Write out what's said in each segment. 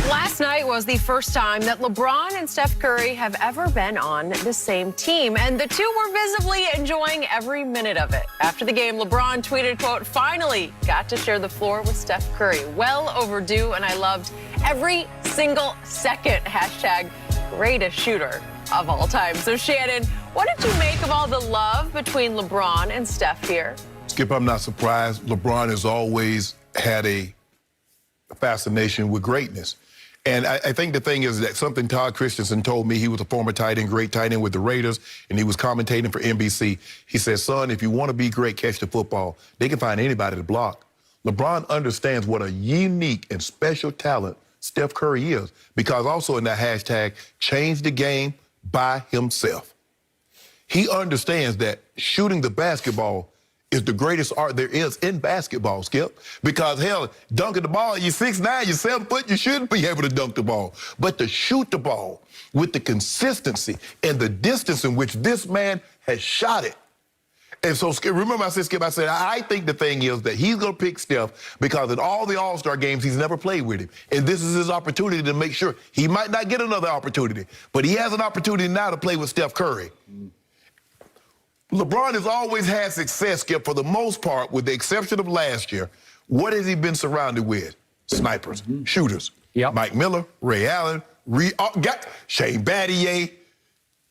Last night was the first time that LeBron and Steph Curry have ever been on the same team, and the two were visibly enjoying every minute of it. After the game, LeBron tweeted, quote, "Finally got to share the floor with Steph Curry. Well overdue, and I loved every single second. Hashtag greatest shooter of all time." So, Shannon, what did you make of all the love between LeBron and Steph here? Skip, I'm not surprised. LeBron has always had a fascination with greatness. And I think the thing is that something Todd Christensen told me, he was a former tight end, great tight end with the Raiders, and he was commentating for NBC. He said, son, if you want to be great, catch the football. They can find anybody to block. LeBron understands what a unique and special talent Steph Curry is, because also in that hashtag, change the game by himself. He understands that shooting the basketball is the greatest art there is in basketball, Skip. Because, hell, dunking the ball, you're 6'9", you're 7 foot, you shouldn't be able to dunk the ball. But to shoot the ball with the consistency and the distance in which this man has shot it. And so, Skip, remember I said, Skip, I said, I think the thing is that he's going to pick Steph because in all the All-Star games, he's never played with him. And this is his opportunity to make sure he might not get another opportunity, but he has an opportunity now to play with Steph Curry. LeBron has always had success, Skip, for the most part, with the exception of last year. What has he been surrounded with? Snipers, shooters. Yep. Mike Miller, Ray Allen, Shane Battier.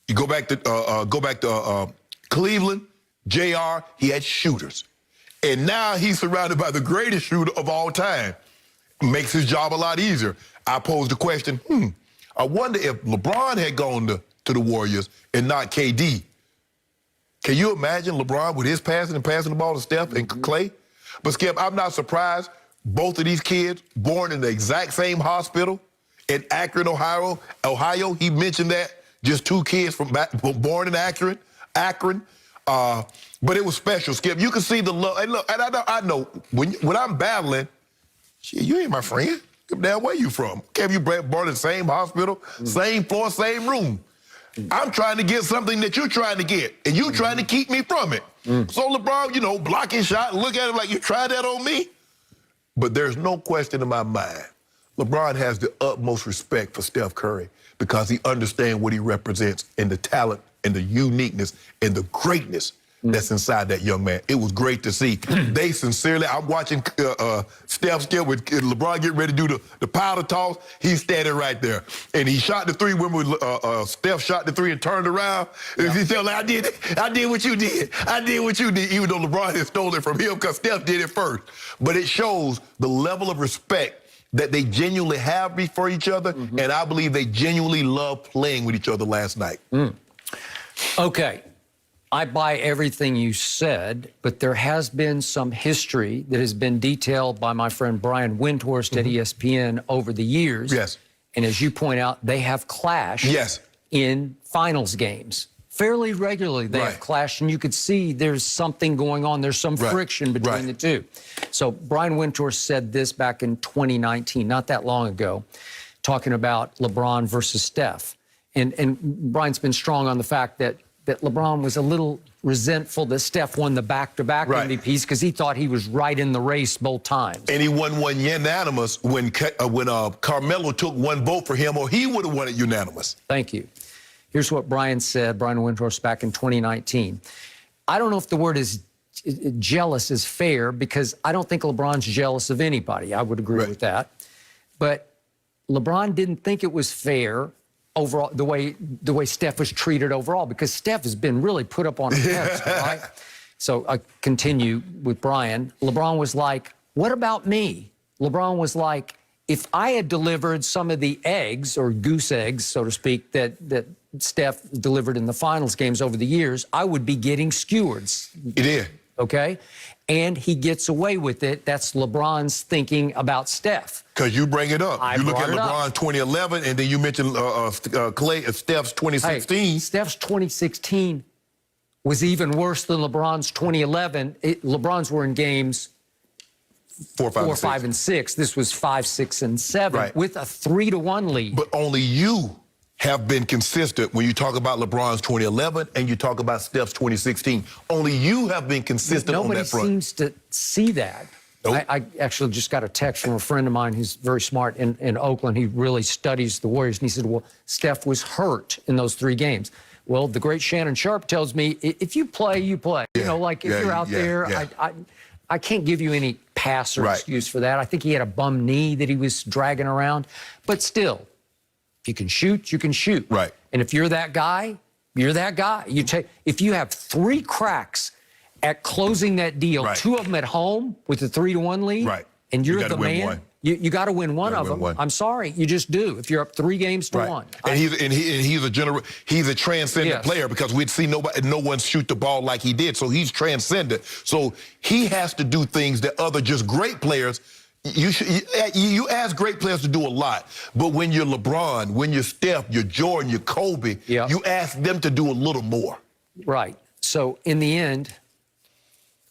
You go back to Cleveland, JR, he had shooters. And now he's surrounded by the greatest shooter of all time. Makes his job a lot easier. I posed the question, I wonder if LeBron had gone to the Warriors and not KD. Can you imagine LeBron with his passing and passing the ball to Steph and Clay? But, Skip, I'm not surprised. Both of these kids born in the exact same hospital in Akron, Ohio. He mentioned that. Just two kids born in Akron. But it was special, Skip. You can see the love. And look, and I know when I'm battling, shit, you ain't my friend. Damn, where you from? Okay, you born in the same hospital, same floor, same room. I'm trying to get something that you're trying to get, and you're trying to keep me from it. So LeBron, you know, block his shot, look at it like you tried that on me. But there's no question in my mind, LeBron has the utmost respect for Steph Curry because he understands what he represents and the talent and the uniqueness and the greatness that's inside that young man. It was great to see. They sincerely, I'm watching Steph still with LeBron getting ready to do the powder toss. He's standing right there. And he shot the three when Steph shot the three and turned around. And he felt like, I did what you did. I did what you did, even though LeBron had stolen it from him because Steph did it first. But it shows the level of respect that they genuinely have for each other, and I believe they genuinely love playing with each other last night. Okay. I buy everything you said, but there has been some history that has been detailed by my friend Brian Windhorst at ESPN over the years. Yes. And as you point out, they have clashed in finals games. Fairly regularly they have clashed, and you could see there's something going on. There's some friction between the two. So Brian Windhorst said this back in 2019, not that long ago, talking about LeBron versus Steph. And Brian's been strong on the fact that LeBron was a little resentful that Steph won the back-to-back MVPs because he thought he was right in the race both times. And he won one unanimous when Carmelo took one vote for him, or he would have won it unanimous. Thank you. Here's what Brian said, Brian Windhorst, back in 2019. I don't know if the word is jealous is fair because I don't think LeBron's jealous of anybody. I would agree with that. But LeBron didn't think it was fair overall, the way Steph was treated overall, because Steph has been really put up on a pedestal, right? So I continue with Brian. LeBron was like, what about me? LeBron was like, if I had delivered some of the eggs, or goose eggs, so to speak, that Steph delivered in the finals games over the years, I would be getting skewered. He did. Okay? And he gets away with it. That's LeBron's thinking about Steph. Because you bring it up. You look at LeBron 2011, and then you mentioned Steph's 2016. Hey, Steph's 2016 was even worse than LeBron's 2011. LeBron's were in games 4, 5, and 6. This was 5, 6, and 7 with a 3-1 lead. But only you have been consistent when you talk about LeBron's 2011 and you talk about Steph's 2016. Only you have been consistent on that front. Nobody seems to see that. I actually just got a text from a friend of mine who's very smart in Oakland. He really studies the Warriors, and he said, well, Steph was hurt in those 3 games. Well, the great Shannon Sharp tells me, if you play, you play. Yeah. You know, like if you're out there, I can't give you any pass or excuse for that. I think he had a bum knee that he was dragging around. But still, if you can shoot, you can shoot. Right. And if you're that guy, you're that guy. If you have 3 cracks at closing that deal, 2 of them at home with a 3-1 lead, and you're the man, you got to win one of them. I'm sorry, you just do. If you're up 3 games to 1, and he's a transcendent player, because we'd see no one shoot the ball like he did. So he's transcendent. So he has to do things that other just great players. You ask great players to do a lot, but when you're LeBron, when you're Steph, you're Jordan, you're Kobe, you ask them to do a little more. Right. So in the end,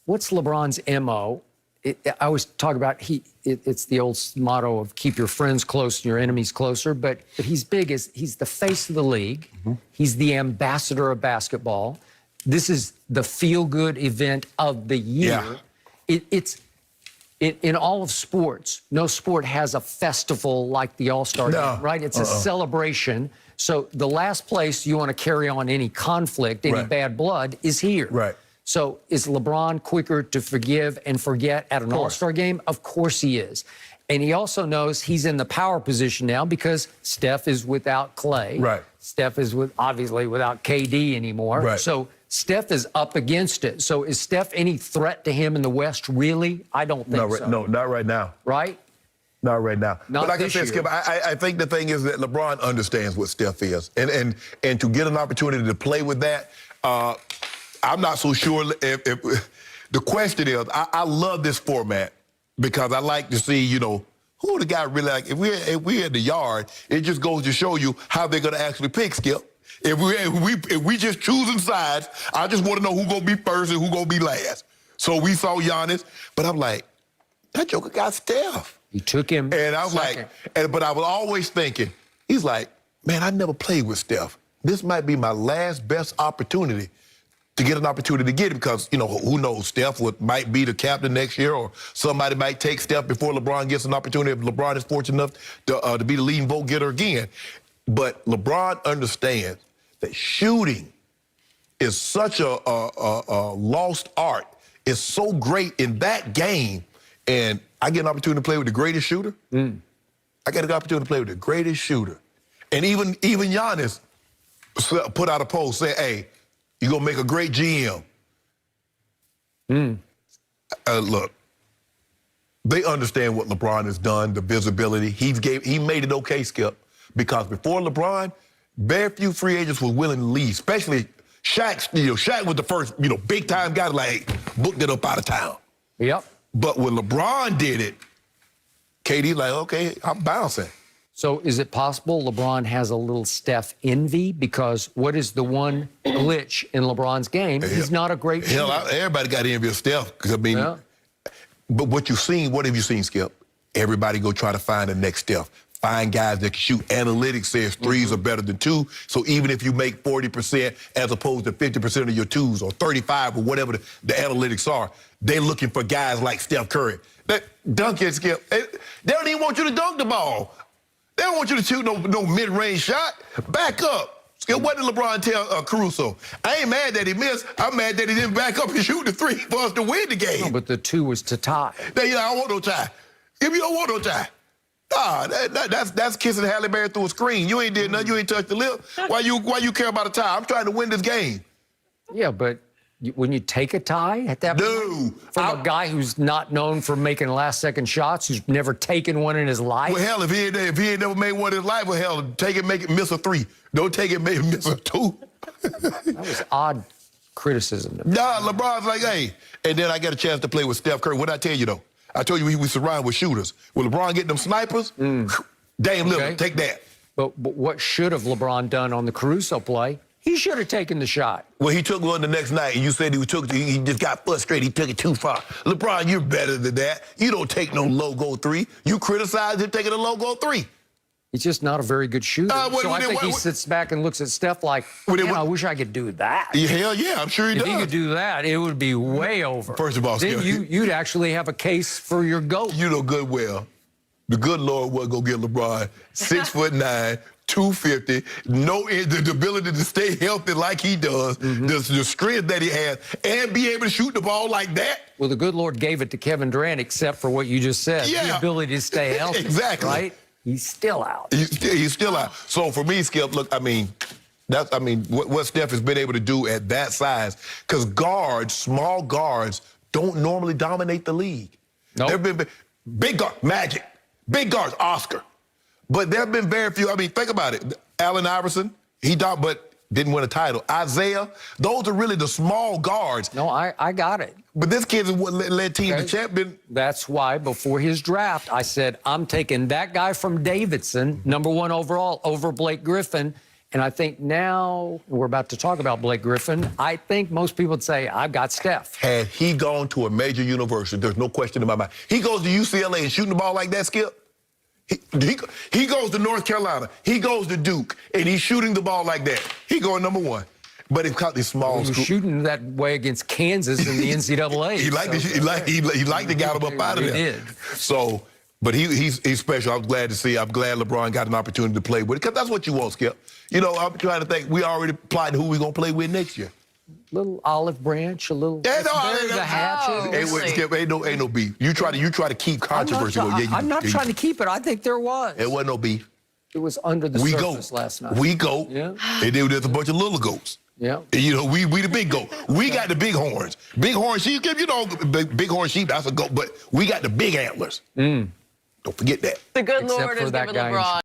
what's LeBron's MO? I always talk about it's the old motto of keep your friends close and your enemies closer, but he's big as he's the face of the league. He's the ambassador of basketball. This is the feel-good event of the year. It's in all of sports, no sport has a festival like the All-Star game, right? It's a celebration. So the last place you want to carry on any conflict, any bad blood, is here. Right. So is LeBron quicker to forgive and forget at an All-Star game? Of course he is. And he also knows he's in the power position now because Steph is without Clay. Right. Steph is obviously without KD anymore. Right. So Steph is up against it. So is Steph any threat to him in the West, really? I don't think so. No, not right now. Right? Not right now. Not but like I this said, year. Skip, I think the thing is that LeBron understands what Steph is. And to get an opportunity to play with that, I'm not so sure if the question is, I love this format because I like to see, who the guy really like. If we're in the yard, it just goes to show you how they're going to actually pick, Skip. If we just choosing sides, I just want to know who's going to be first and who's going to be last. So we saw Giannis, but I'm like, that joker got Steph. He took him And I was second. but I was always thinking, he's like, man, I never played with Steph. This might be my last best opportunity to get an opportunity to get it because, who knows, Steph might be the captain next year or somebody might take Steph before LeBron gets an opportunity if LeBron is fortunate enough to be the leading vote getter again. But LeBron understands that shooting is such a lost art. It's so great in that game. And I get an opportunity to play with the greatest shooter. I get an opportunity to play with the greatest shooter. And even Giannis put out a post saying, hey, you're going to make a great GM. Look, they understand what LeBron has done, the visibility. He made it okay, Skip, because before LeBron, very few free agents were willing to leave, especially Shaq. Shaq was the first, big-time guy like, booked it up out of town. Yep. But when LeBron did it, KD like, okay, I'm bouncing. So is it possible LeBron has a little Steph envy? Because what is the one glitch in LeBron's game? He's not a great shooter. Everybody got envy of Steph. But what have you seen, Skip? Everybody go try to find the next Steph. Find guys that can shoot. Analytics says threes are better than 2. So even if you make 40% as opposed to 50% of your 2s or 35 or whatever the analytics are, they're looking for guys like Steph Curry. That dunk it, Skip. They don't even want you to dunk the ball. They don't want you to shoot no mid-range shot. Back up. Skip, what did LeBron tell Caruso? I ain't mad that he missed. I'm mad that he didn't back up and shoot the 3 for us to win the game. No, but the 2 was to tie. I don't want no tie. If you don't want no tie. That's kissing Halle Berry through a screen. You ain't did nothing. You ain't touched the lip. Why you care about a tie? I'm trying to win this game. Yeah, but when you take a tie at that point from a guy who's not known for making last-second shots, who's never taken one in his life. Well, hell, if he ain't never made one in his life, well, hell, take it, make it miss a 3. Don't take it, make it miss a 2. That was odd criticism. Nah, LeBron's like, hey. And then I got a chance to play with Steph Curry. What did I tell you, though? I told you we surrounded with shooters. When LeBron get them snipers, Dame Lillard, take that. But what should have LeBron done on the Caruso play? He should have taken the shot. Well, he took one the next night, and you said he just got frustrated. He took it too far. LeBron, you're better than that. You don't take no logo 3. You criticize him taking a logo 3. He's just not a very good shooter. So I think he what- sits back and looks at Steph like, man, I wish I could do that. Yeah, hell yeah, I'm sure he If does. he could do that, it would be way over. First of all, then Skip, you'd actually have a case for your GOAT. You know good well, the good Lord wasn't gonna get LeBron 6'9", 250, the ability to stay healthy like he does, the strength that he has, and be able to shoot the ball like that. Well, the good Lord gave it to Kevin Durant, except for what you just said, Yeah. the ability to stay healthy. Exactly. Right? He's still out. He's still out. So for me, Skip, look, what Steph has been able to do at that size, because guards, small guards, don't normally dominate the league. Nope. There have been big guards, Magic, big guards, Oscar. But there have been very few. I mean, think about it. Allen Iverson, but didn't win a title. Isaiah, those are really the small guards. No, I got it. But this kid's what led team to champion. That's why before his draft, I said, I'm taking that guy from Davidson, #1 overall, over Blake Griffin. And I think now we're about to talk about Blake Griffin. I think most people would say, I've got Steph. Had he gone to a major university, there's no question in my mind. He goes to UCLA and shooting the ball like that, Skip. He goes to North Carolina. He goes to Duke, and he's shooting the ball like that. He going #1. But it's caught these small He was schools. shooting that way against Kansas in the NCAA. He liked to get him up out of there. He did. So, but he's special. I'm glad to see. I'm glad LeBron got an opportunity to play with it, because that's what you want, Skip. You know, I'm trying to think. We already plotting who we're going to play with next year. Little olive branch, a little. Yeah, no, the hatchet. Skip, ain't no beef. You try to keep controversy. I'm not trying to keep it. I think there was. It wasn't no beef. It was under the surface last night. We go. Yeah. And then there's a bunch of little goats. Yeah. And, you know, we the big goat. We got the big horns. Big horn sheep, you know, big horn sheep, that's a goat. But we got the big antlers. Don't forget that. The good Except Lord for has that given guy in LeBron